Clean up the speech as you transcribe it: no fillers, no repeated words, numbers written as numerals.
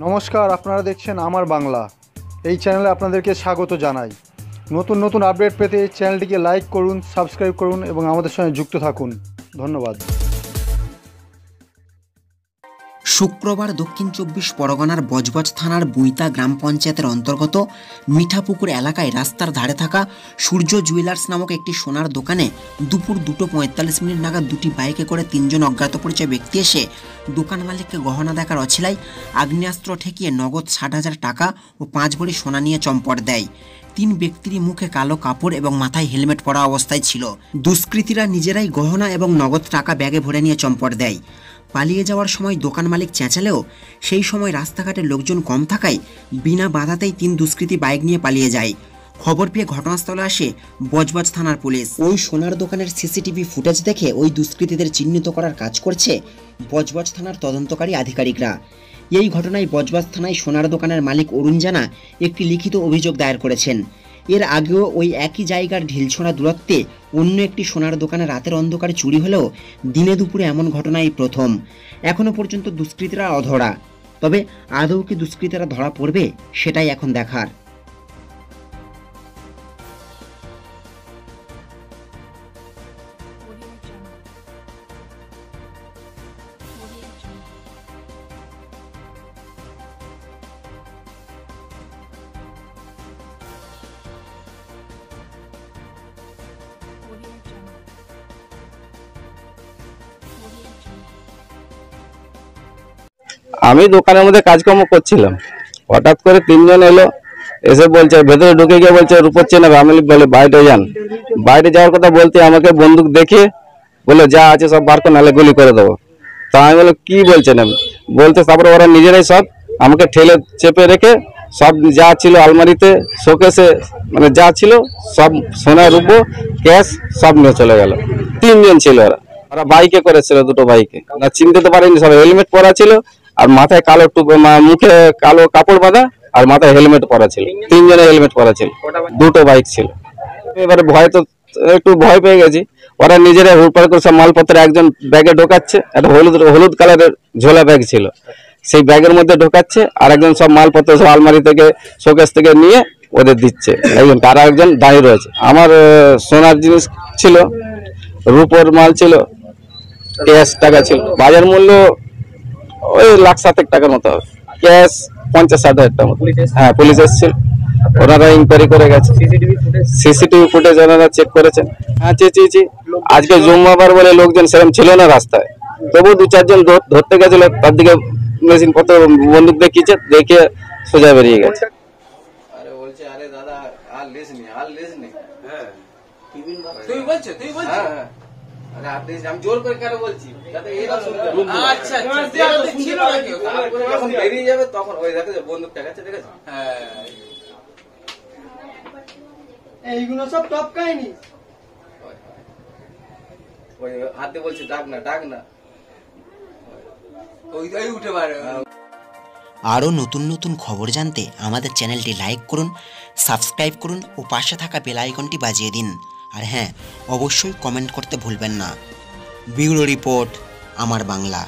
নমস্কার, আপনারা দেখছেন আমার বাংলা। এই চ্যানেলে আপনাদেরকে স্বাগত জানাই। নতুন নতুন আপডেট পেতে এই চ্যানেলটিকে লাইক করুন, সাবস্ক্রাইব করুন এবং আমাদের সঙ্গে যুক্ত থাকুন। ধন্যবাদ। শুক্রবার দক্ষিণ 24 পরগনার বজবজ থানার বুইতা গ্রাম পঞ্চায়েতের অন্তর্গত মিঠাপুকুর এলাকায় রাস্তার ধারে থাকা সূর্য জুয়েলার্স নামক একটি সোনার দোকানে দুপুর 2:45 নাগাদ দুটি বাইকে করে 3 জন অজ্ঞাত পরিচয় ব্যক্তি এসে দোকান মালিককে গহনা দেখার অছিলায় আগ্নেয়াস্ত্র ঠেকিয়ে নগদ 60,000 টাকা ও 5 ভরি সোনা নিয়ে চম্পট দেয়। 3 ব্যক্তিরই মুখে কালো কাপড় এবং মাথায় হেলমেট পরা অবস্থায় ছিল। দুষ্কৃতীরা নিজেরাই গহনা এবং নগদ টাকা ব্যাগে ভরে নিয়ে চম্পট দেয়। পালিয়ে যাওয়ার সময় দোকান মালিক চেঁচালেও সেই সময় রাস্তাঘাটে লোকজন কম থাকায় বিনা বাধাতেই 3 দুষ্কৃতী বাইক নিয়ে পালিয়ে যায়। খবর পেয়ে ঘটনাস্থলে আসে বজবজ থানার পুলিশ। ওই সোনার দোকানের সিসিটিভি ফুটেজ দেখে ওই দুষ্কৃতীদের চিহ্নিত করার কাজ করছে বজবজ থানার তদন্তকারী আধিকারিকরা। এই ঘটনায় বজবজ থানায় সোনার দোকানের মালিক অরুণ জানা একটি লিখিত অভিযোগ দায়ের করেছেন। এর আগেও ওই একই জায়গার ঢিলছোড়া দূরত্বে অন্য একটি সোনার দোকানে রাতের অন্ধকারে চুরি হলেও দিনে দুপুরে এমন ঘটনাই প্রথম। এখনো পর্যন্ত দুষ্কৃতীরা অধরা, তবে আদৌ কি দুষ্কৃতীরা ধরা পড়বে সেটাই এখন দেখার। আমি দোকানের মধ্যে কাজকর্ম করছিলাম, হঠাৎ করে 3 জন এলো, এসে বলছে ভেতরে ঢুকে গিয়ে বলছে রূপর চেনাবে। আমি বলে বাইরে যান। বাইরে যাওয়ার কথা বলতে আমাকে বন্দুক দেখে বলে যা আছে সব বার করে নাহলে গুলি করে দেবো। তা আমি বলে কি বলছেন আমি বলতে, তারপরে ওরা নিজেরাই সব আমাকে ঠেলে চেপে রেখে সব যা ছিল আলমারিতে শোকেসে মানে যা ছিল সব সোনা রূপো ক্যাশ সব নিয়ে চলে গেল। 3 জন ছিল ওরা বাইকে করেছিল, 2টো বাইকে। না চিনতে তো পারিনি, সব হেলমেট পরা ছিল আর মাথায় কালো মুখে কালো কাপড় বাঁধা আর মাথায় হেলমেট পরা ছিল। 3 জনের হেলমেট পরা ছিল, 2টো বাইক ছিল। এবারে ভয় তো একটু ভয় পেয়ে গেছি। ওরা নিজেরা হুড়পাড় করে সব মালপত্র একজন ব্যাগে ঢোকাচ্ছে, একটা হলুদ কালারের ঝোলা ব্যাগ ছিল, সেই ব্যাগের মধ্যে ঢোকাচ্ছে, আর একজন সব মালপত্র সব আলমারি থেকে শোকেস থেকে নিয়ে ওদের দিচ্ছে একজন, আর একজন দাঁড়িয়ে রয়েছে। আমার সোনার জিনিস ছিল, রূপোর মাল ছিল, ক্যাশ টাকা ছিল, বাজার মূল্য ওই 1,07,000 টাকার মতো হবে, ক্যাশ 50-60 টাকা মতো। হ্যাঁ, পুলিশ এসেছিল, ওনারা ইনকোয়ারি করে গেছে। সিসিটিভি ফুটেজ ওনারা চেক করেছেন। হ্যাঁ চেয়েছি, আজকে জুম্মাবার বলে লোকজন সেরকম ছিল না রাস্তায়, তবু 2-4 জন ধরতে গেছিল, তার দিকে মেশিন পত্র বন্দুক দেখিয়েছে, দেখে সোজা বেরিয়ে গেছে। আরে বলছে আরে দাদা আর লিসনি হ্যাঁ তুই বলছিস হ্যাঁ আরে আপনি আমি জোর করে কেন বলছি যাতে এরা শুনতে। আচ্ছা ছিল না কেউ, তারপরে যখন বেরিয়ে যাবে তখন ওই দেখে বন্দুকটা গেছে, দেখেছো? হ্যাঁ এইগুলো সব টপ কাহিনী। ওই হাতে বলছে ডাক না ওই উঠে পারে। আরও নতুন নতুন খবর জানতে আমাদের চ্যানেলটি লাইক করুন, সাবস্ক্রাইব করুন ও পাশে থাকা বেল আইকনটি বাজিয়ে দিন। আর হ্যাঁ, অবশ্যই কমেন্ট করতে ভুলবেন না। ব্যুরো রিপোর্ট, আমার বাংলা।